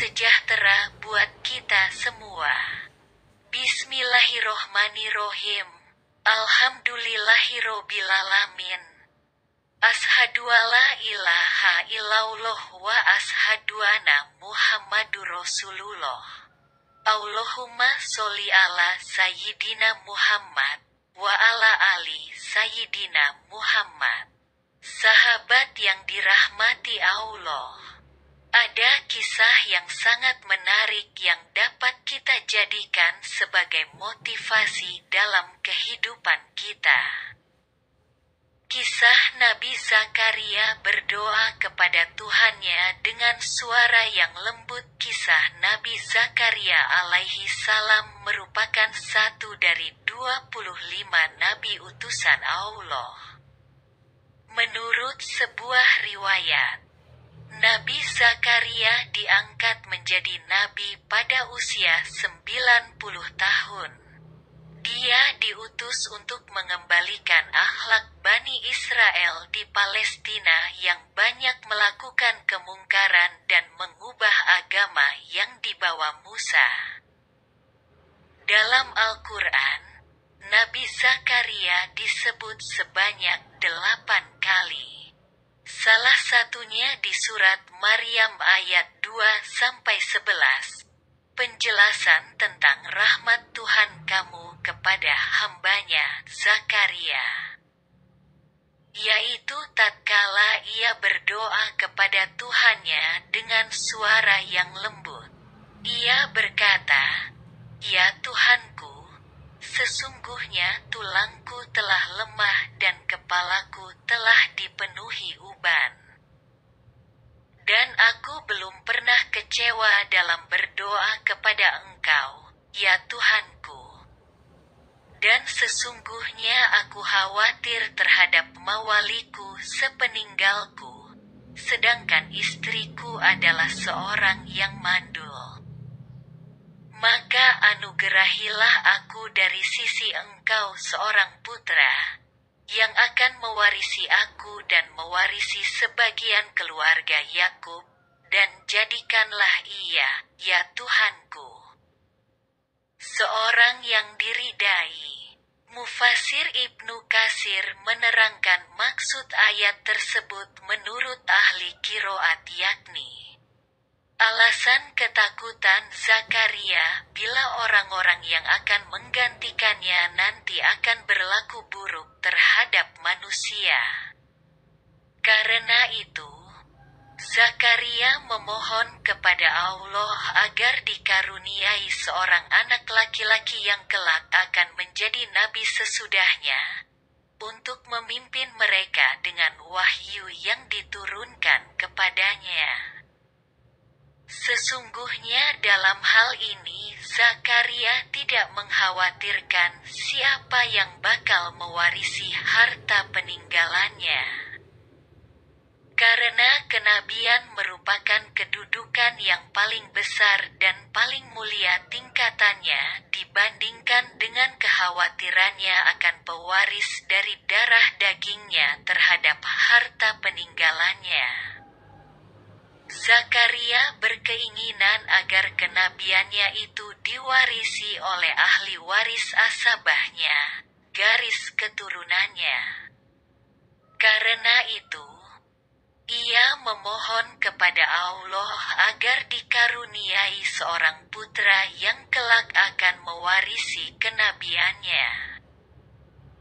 sejahtera buat kita semua. Bismillahirrohmanirrohim. Alhamdulillahirobbilalamin. Ashhadu alla ilaha illallah wa ashhadu anna Muhammadur Rasulullah. Allahumma sholli ala Sayyidina Muhammad wa ala ali Sayyidina Muhammad. Sahabat yang dirahmati Allah. Ada kisah yang sangat menarik yang dapat kita jadikan sebagai motivasi dalam kehidupan kita. Kisah Nabi Zakaria berdoa kepada Tuhannya dengan suara yang lembut. Kisah Nabi Zakaria alaihi salam merupakan satu dari 25 nabi utusan Allah. Menurut sebuah riwayat, Nabi Zakaria diangkat menjadi nabi pada usia 90 tahun. Dia diutus untuk mengembalikan akhlak Bani Israel di Palestina yang banyak melakukan kemungkaran dan mengubah agama yang dibawa Musa. Dalam Al-Quran, Nabi Zakaria disebut sebanyak 8 kali. Salah satunya di surat Maryam ayat 2-11. Penjelasan tentang rahmat Tuhan kamu kepada hambanya Zakaria, yaitu tatkala ia berdoa kepada Tuhannya dengan suara yang lembut. Ia berkata, "Ya Tuhanku, sesungguhnya tulangku telah lemah dan kepalaku telah dipenuhi uban. Dan aku belum pernah kecewa dalam berdoa kepada Engkau, ya Tuhanku. Dan sesungguhnya aku khawatir terhadap mawaliku sepeninggalku, sedangkan istriku adalah seorang yang mandul. Maka anugerahilah aku dari sisi Engkau seorang putra, yang akan mewarisi aku dan mewarisi sebagian keluarga Yakub, dan jadikanlah ia, ya Tuhanku, seorang yang diridai." Mufasir Ibnu Katsir menerangkan maksud ayat tersebut menurut ahli qiraat, yakni alasan ketakutan Zakaria bila orang-orang yang akan menggantikannya nanti akan berlaku buruk terhadap manusia. Karena itu, Zakaria memohon kepada Allah agar dikaruniai seorang anak laki-laki yang kelak akan menjadi nabi sesudahnya, untuk memimpin mereka dengan wahyu yang diturunkan kepadanya. Sesungguhnya dalam hal ini Zakaria tidak mengkhawatirkan siapa yang bakal mewarisi harta peninggalannya. Karena kenabian merupakan kedudukan yang paling besar dan paling mulia tingkatannya dibandingkan dengan kekhawatirannya akan pewaris dari darah dagingnya terhadap harta peninggalannya. Zakaria berkeinginan agar kenabiannya itu diwarisi oleh ahli waris asabahnya, garis keturunannya. Karena itu, ia memohon kepada Allah agar dikaruniai seorang putra yang kelak akan mewarisi kenabiannya.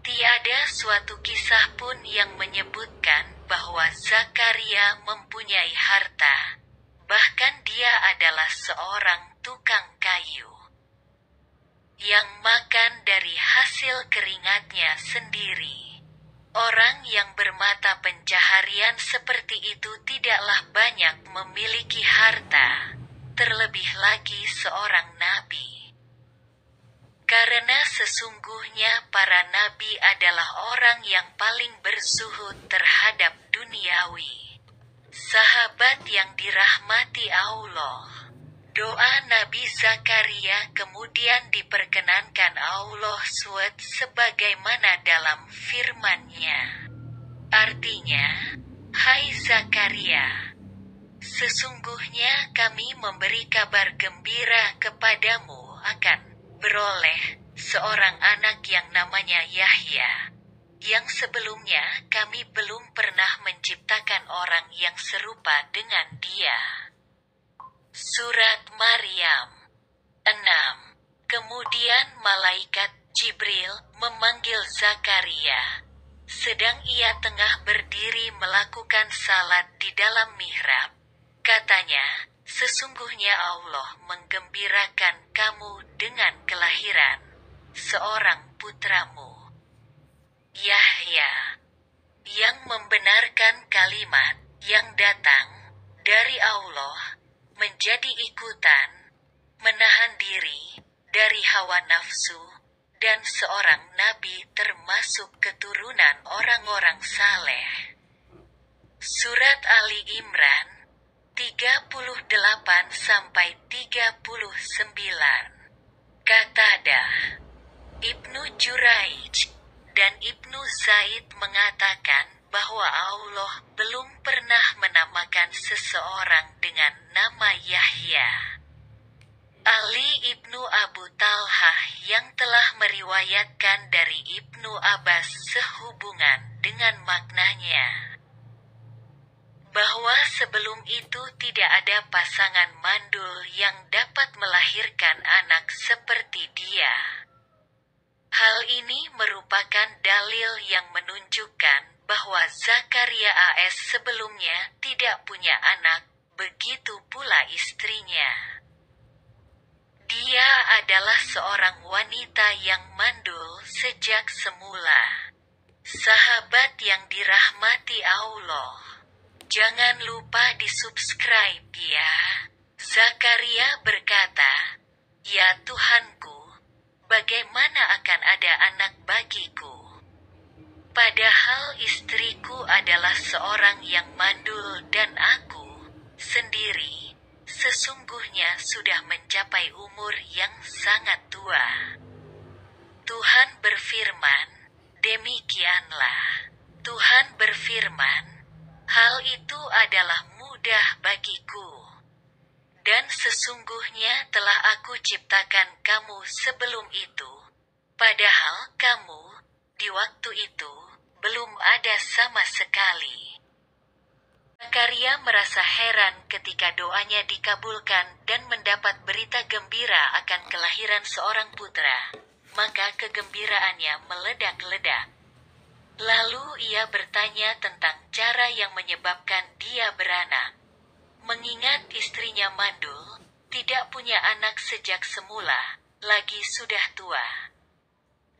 Tiada suatu kisah pun yang menyebutkan bahwa Zakaria mempunyai harta, bahkan dia adalah seorang tukang kayu yang makan dari hasil keringatnya sendiri. Orang yang bermata pencaharian seperti itu tidaklah banyak memiliki harta, terlebih lagi seorang nabi. Karena sesungguhnya para nabi adalah orang yang paling berzuhud terhadap duniawi. Sahabat yang dirahmati Allah. Doa Nabi Zakaria kemudian diperkenankan Allah SWT sebagaimana dalam firman-Nya. Artinya, "Hai Zakaria, Sesungguhnya kami memberi kabar gembira kepadamu akan beroleh seorang anak yang namanya Yahya, yang sebelumnya kami belum pernah menciptakan orang yang serupa dengan dia. Surat Maryam 6. Kemudian malaikat Jibril memanggil Zakaria, sedang ia tengah berdiri melakukan salat di dalam mihrab. Katanya, sesungguhnya Allah menggembirakan kamu dengan kelahiran seorang putramu, Yahya, yang membenarkan kalimat yang datang dari Allah, menjadi ikutan, menahan diri dari hawa nafsu, dan seorang nabi termasuk keturunan orang-orang saleh. Surat Ali Imran 38-39. Qatadah, Ibnu Juraij, dan Ibnu Zaid mengatakan bahwa Allah belum pernah menamakan seseorang dengan nama Yahya. Ali ibnu Abu Talhah yang telah meriwayatkan dari Ibnu Abbas sehubungan dengan maknanya, bahwa sebelum itu tidak ada pasangan mandul yang dapat melahirkan anak seperti dia. Hal ini merupakan dalil yang menunjukkan bahwa Zakaria AS sebelumnya tidak punya anak, begitu pula istrinya. Dia adalah seorang wanita yang mandul sejak semula. Sahabat yang dirahmati Allah, jangan lupa di-subscribe ya. Zakaria berkata, "Ya Tuhanku, bagaimana akan ada anak bagiku? Padahal istriku adalah seorang yang mandul dan aku sendiri sesungguhnya sudah mencapai umur yang sangat tua." Tuhan berfirman, demikianlah. Tuhan berfirman, hal itu adalah mudah bagiku. Dan sesungguhnya telah aku ciptakan kamu sebelum itu, padahal kamu, di waktu itu, belum ada sama sekali. Zakaria merasa heran ketika doanya dikabulkan dan mendapat berita gembira akan kelahiran seorang putra. Maka kegembiraannya meledak-ledak. Lalu ia bertanya tentang cara yang menyebabkan dia beranak. Mengingat istrinya mandul, tidak punya anak sejak semula, lagi sudah tua.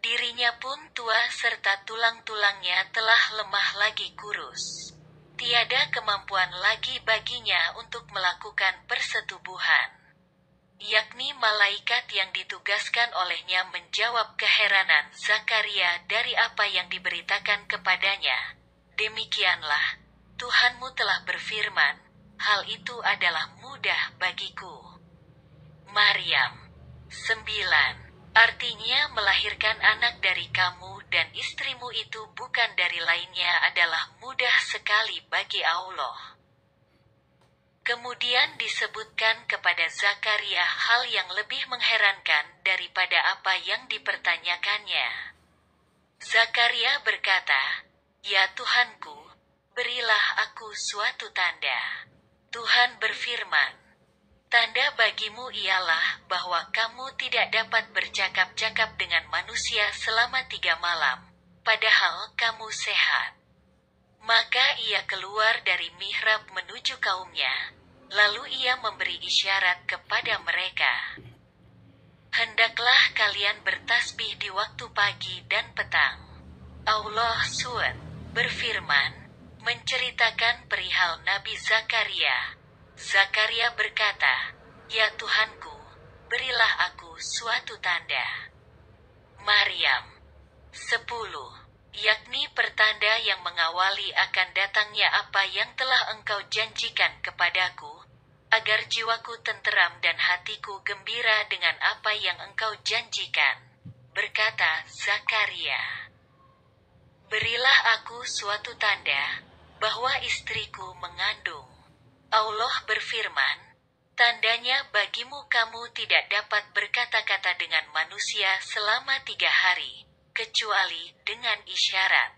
Dirinya pun tua serta tulang-tulangnya telah lemah lagi kurus. Tiada kemampuan lagi baginya untuk melakukan persetubuhan. Yakni malaikat yang ditugaskan olehnya menjawab keheranan Zakaria dari apa yang diberitakan kepadanya. Demikianlah, Tuhanmu telah berfirman, hal itu adalah mudah bagiku. Maryam 9. Artinya melahirkan anak dari kamu dan istrimu itu bukan dari lainnya adalah mudah sekali bagi Allah. Kemudian disebutkan kepada Zakaria hal yang lebih mengherankan daripada apa yang dipertanyakannya. Zakaria berkata, "Ya Tuhanku, berilah aku suatu tanda." Tuhan berfirman, "Tanda bagimu ialah bahwa kamu tidak dapat bercakap-cakap dengan manusia selama 3 malam, padahal kamu sehat." Maka ia keluar dari mihrab menuju kaumnya, lalu ia memberi isyarat kepada mereka. "Hendaklah kalian bertasbih di waktu pagi dan petang." Allah SWT berfirman, menceritakan perihal Nabi Zakaria. Zakaria berkata, "Ya Tuhanku, berilah aku suatu tanda." Maryam 10. Yakni pertanda yang mengawali akan datangnya apa yang telah engkau janjikan kepadaku, agar jiwaku tenteram dan hatiku gembira dengan apa yang engkau janjikan. Berkata Zakaria, "Berilah aku suatu tanda, bahwa istriku mengandung." Allah berfirman, tandanya bagimu kamu tidak dapat berkata-kata dengan manusia selama 3 hari, kecuali dengan isyarat.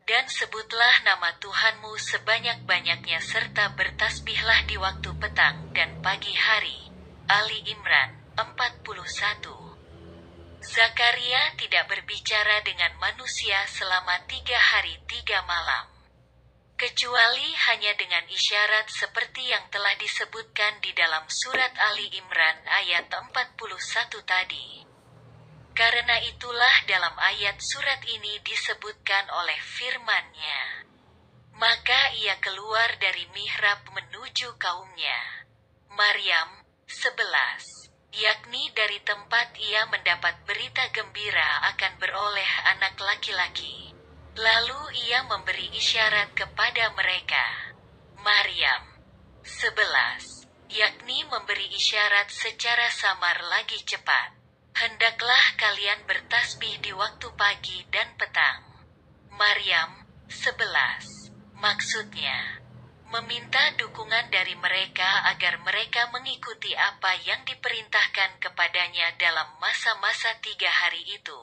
Dan sebutlah nama Tuhanmu sebanyak-banyaknya serta bertasbihlah di waktu petang dan pagi hari. Ali Imran 41. Zakaria tidak berbicara dengan manusia selama 3 hari 3 malam. Kecuali hanya dengan isyarat seperti yang telah disebutkan di dalam surat Ali Imran ayat 41 tadi. Karena itulah dalam ayat surat ini disebutkan oleh firman-Nya. Maka ia keluar dari mihrab menuju kaumnya. Maryam 11. Yakni dari tempat ia mendapat berita gembira akan beroleh anak laki-laki. Lalu ia memberi isyarat kepada mereka. Maryam 11. Yakni memberi isyarat secara samar lagi cepat. Hendaklah kalian bertasbih di waktu pagi dan petang. Maryam 11. Maksudnya, meminta dukungan dari mereka agar mereka mengikuti apa yang diperintahkan kepadanya dalam masa-masa 3 hari itu.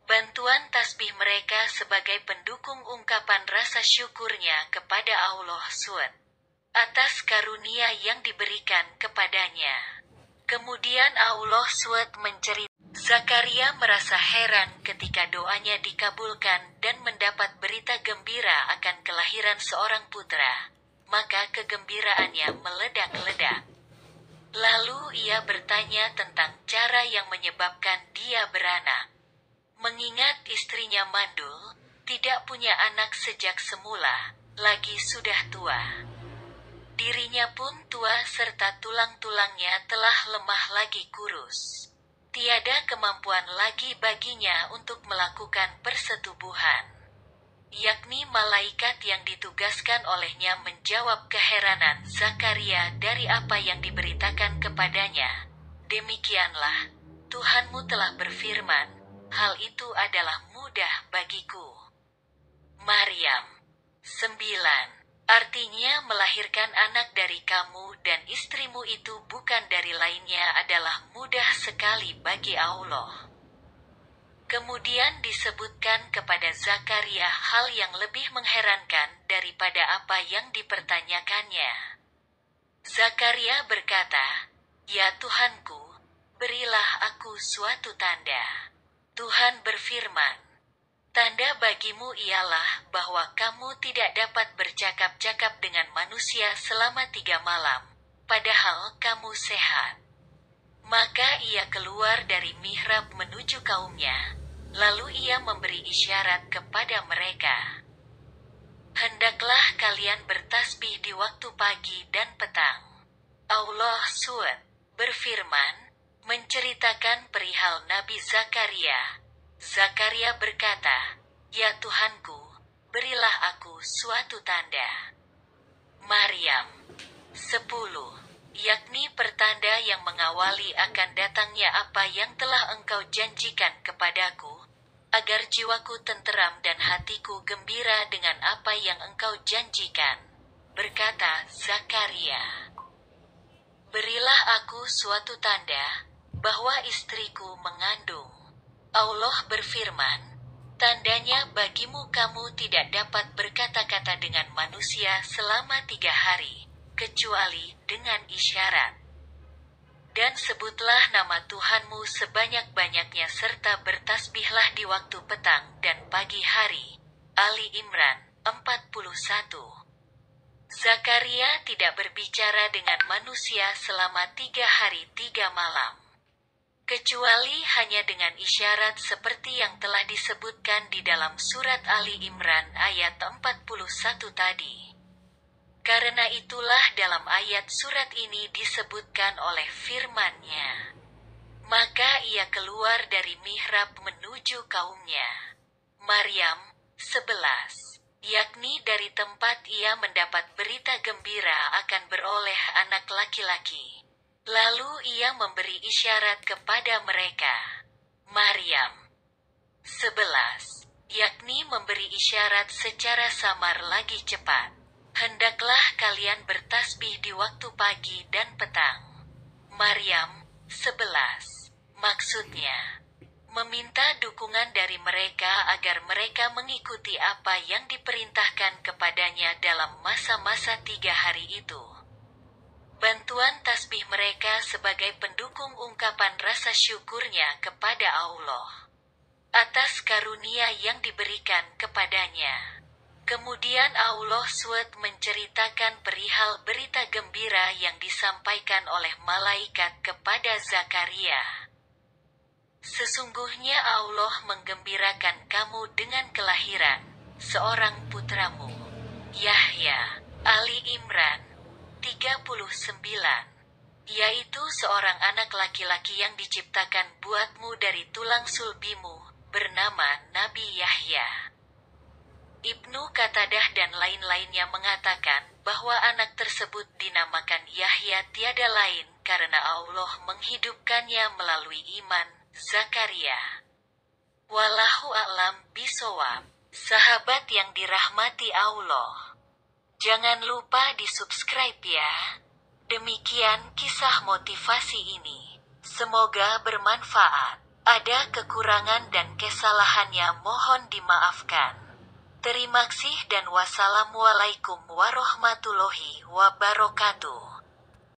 Bantuan tasbih mereka sebagai pendukung ungkapan rasa syukurnya kepada Allah SWT atas karunia yang diberikan kepadanya. Kemudian Allah SWT menceritakan, Zakaria merasa heran ketika doanya dikabulkan dan mendapat berita gembira akan kelahiran seorang putra. Maka kegembiraannya meledak-ledak. Lalu ia bertanya tentang cara yang menyebabkan dia beranak. Mengingat istrinya mandul, tidak punya anak sejak semula, lagi sudah tua. Dirinya pun tua serta tulang-tulangnya telah lemah lagi kurus. Tiada kemampuan lagi baginya untuk melakukan persetubuhan. Yakni malaikat yang ditugaskan olehnya menjawab keheranan Zakaria dari apa yang diberitakan kepadanya. Demikianlah, Tuhanmu telah berfirman, hal itu adalah mudah bagiku. Maryam 9. Artinya melahirkan anak dari kamu dan istrimu itu bukan dari lainnya adalah mudah sekali bagi Allah. Kemudian disebutkan kepada Zakaria hal yang lebih mengherankan daripada apa yang dipertanyakannya. Zakaria berkata, "Ya Tuhanku, berilah aku suatu tanda." Tuhan berfirman, tanda bagimu ialah bahwa kamu tidak dapat bercakap-cakap dengan manusia selama 3 malam, padahal kamu sehat. Maka ia keluar dari mihrab menuju kaumnya, lalu ia memberi isyarat kepada mereka. Hendaklah kalian bertasbih di waktu pagi dan petang. Allah SWT berfirman, menceritakan perihal Nabi Zakaria. Zakaria berkata, "Ya Tuhanku, berilah aku suatu tanda." Maryam 10. Yakni pertanda yang mengawali akan datangnya apa yang telah engkau janjikan kepadaku, agar jiwaku tenteram dan hatiku gembira dengan apa yang engkau janjikan. Berkata Zakaria, "Berilah aku suatu tanda, bahwa istriku mengandung." Allah berfirman, tandanya bagimu kamu tidak dapat berkata-kata dengan manusia selama 3 hari, kecuali dengan isyarat. Dan sebutlah nama Tuhanmu sebanyak-banyaknya serta bertasbihlah di waktu petang dan pagi hari. Ali Imran 41. Zakaria tidak berbicara dengan manusia selama 3 hari 3 malam. Kecuali hanya dengan isyarat seperti yang telah disebutkan di dalam surat Ali Imran ayat 41 tadi. Karena itulah dalam ayat surat ini disebutkan oleh firman-Nya. Maka ia keluar dari mihrab menuju kaumnya. Maryam 11. Yakni dari tempat ia mendapat berita gembira akan beroleh anak laki-laki. Lalu ia memberi isyarat kepada mereka. Maryam 11. Yakni memberi isyarat secara samar lagi cepat. Hendaklah kalian bertasbih di waktu pagi dan petang. Maryam 11. Maksudnya, meminta dukungan dari mereka agar mereka mengikuti apa yang diperintahkan kepadanya dalam masa-masa 3 hari itu. Bantuan tasbih mereka sebagai pendukung ungkapan rasa syukurnya kepada Allah atas karunia yang diberikan kepadanya. Kemudian Allah SWT menceritakan perihal berita gembira yang disampaikan oleh malaikat kepada Zakaria. Sesungguhnya Allah menggembirakan kamu dengan kelahiran seorang putramu, Yahya. Ali Imran 39. Yaitu seorang anak laki-laki yang diciptakan buatmu dari tulang sulbimu, bernama Nabi Yahya. Ibnu Qatadah dan lain-lainnya mengatakan bahwa anak tersebut dinamakan Yahya tiada lain karena Allah menghidupkannya melalui iman Zakaria. Wallahu a'lam bishawab. Sahabat yang dirahmati Allah, jangan lupa di-subscribe ya. Demikian kisah motivasi ini. Semoga bermanfaat. Ada kekurangan dan kesalahannya mohon dimaafkan. Terima kasih dan wassalamualaikum warahmatullahi wabarakatuh.